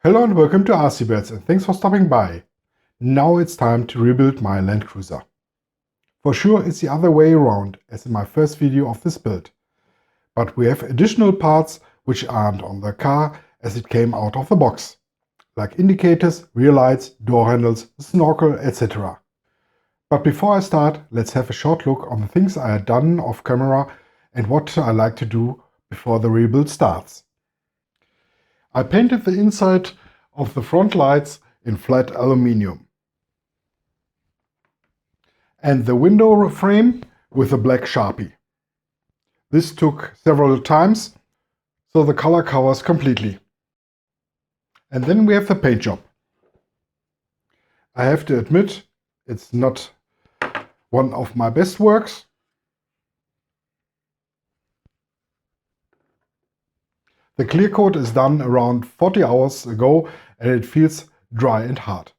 Hello and welcome to RC Birds, and thanks for stopping by. Now it's time to rebuild my Land Cruiser. For sure it's the other way around as in my first video of this build. But we have additional parts which aren't on the car as it came out of the box. Like indicators, rear lights, door handles, snorkel, etc. But before I start, let's have a short look on the things I had done off camera and what I like to do before the rebuild starts. I painted the inside of the front lights in flat aluminium and the window frame with a black Sharpie. This took several times, so the color covers completely. And then we have the paint job. I have to admit, it's not one of my best works. The clear coat is done around 40 hours ago and it feels dry and hard.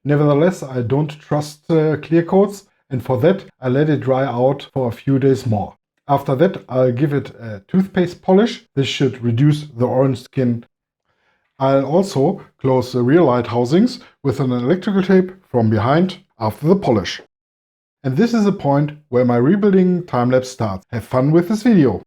Nevertheless, I don't trust clear coats, and for that I let it dry out for a few days more. After that I'll give it a toothpaste polish. This should reduce the orange skin. I'll also close the rear light housings with an electrical tape from behind after the polish. And this is the point where my rebuilding time-lapse starts. Have fun with this video!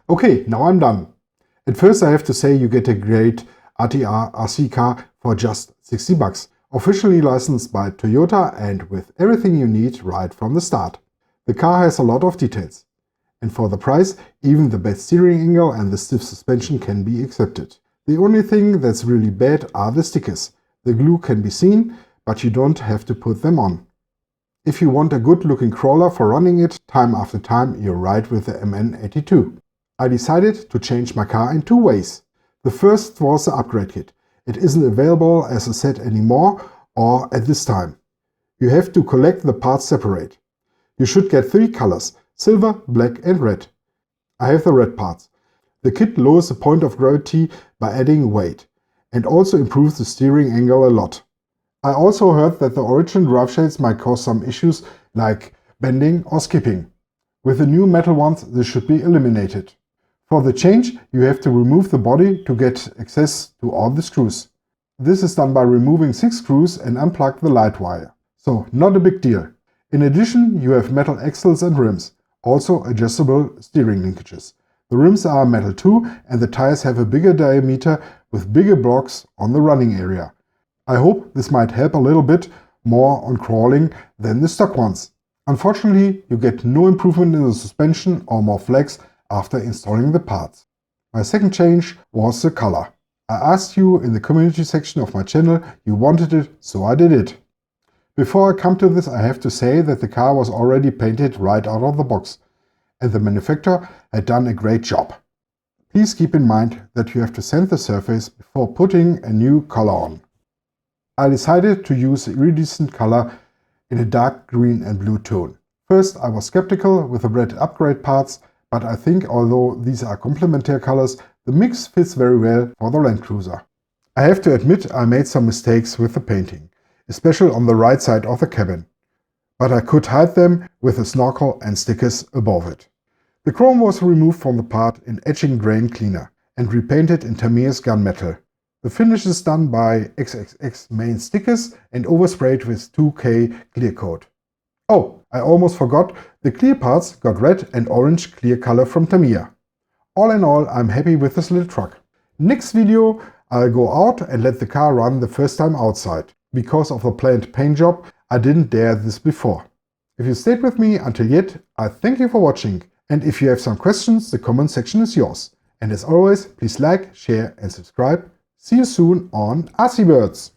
Okay, now I'm done. At first I have to say you get a great RTR RC car for just 60 bucks. Officially licensed by Toyota and with everything you need right from the start. The car has a lot of details. And for the price, even the bad steering angle and the stiff suspension can be accepted. The only thing that's really bad are the stickers. The glue can be seen, but you don't have to put them on. If you want a good looking crawler for running it time after time, you're right with the MN82. I decided to change my car in two ways. The first was the upgrade kit. It isn't available as a set anymore or at this time. You have to collect the parts separate. You should get 3 colors: silver, black and red. I have the red parts. The kit lowers the point of gravity by adding weight and also improves the steering angle a lot. I also heard that the original drive shades might cause some issues like bending or skipping. With the new metal ones, this should be eliminated. For the change, you have to remove the body to get access to all the screws. This is done by removing 6 screws and unplug the light wire. So not a big deal. In addition, you have metal axles and rims, also adjustable steering linkages. The rims are metal too, and the tires have a bigger diameter with bigger blocks on the running area. I hope this might help a little bit more on crawling than the stock ones. Unfortunately, you get no improvement in the suspension or more flex after installing the parts. My second change was the color. I asked you in the community section of my channel, you wanted it, so I did it. Before I come to this, I have to say that the car was already painted right out of the box, and the manufacturer had done a great job. Please keep in mind that you have to sand the surface before putting a new color on. I decided to use an iridescent color in a dark green and blue tone. First, I was skeptical with the red upgrade parts, but I think although these are complementary colors, the mix fits very well for the Land Cruiser. I have to admit I made some mistakes with the painting, especially on the right side of the cabin, but I could hide them with a snorkel and stickers above it. The chrome was removed from the part in etching drain cleaner and repainted in Tamir's gunmetal. The finish is done by XXX main stickers and oversprayed with 2K clear coat. Oh, I almost forgot, the clear parts got red and orange clear color from Tamir. All in all, I'm happy with this little truck. Next video, I'll go out and let the car run the first time outside. Because of the planned paint job, I didn't dare this before. If you stayed with me until yet, I thank you for watching. And if you have some questions, the comment section is yours. And as always, please like, share and subscribe. See you soon on RC Birds.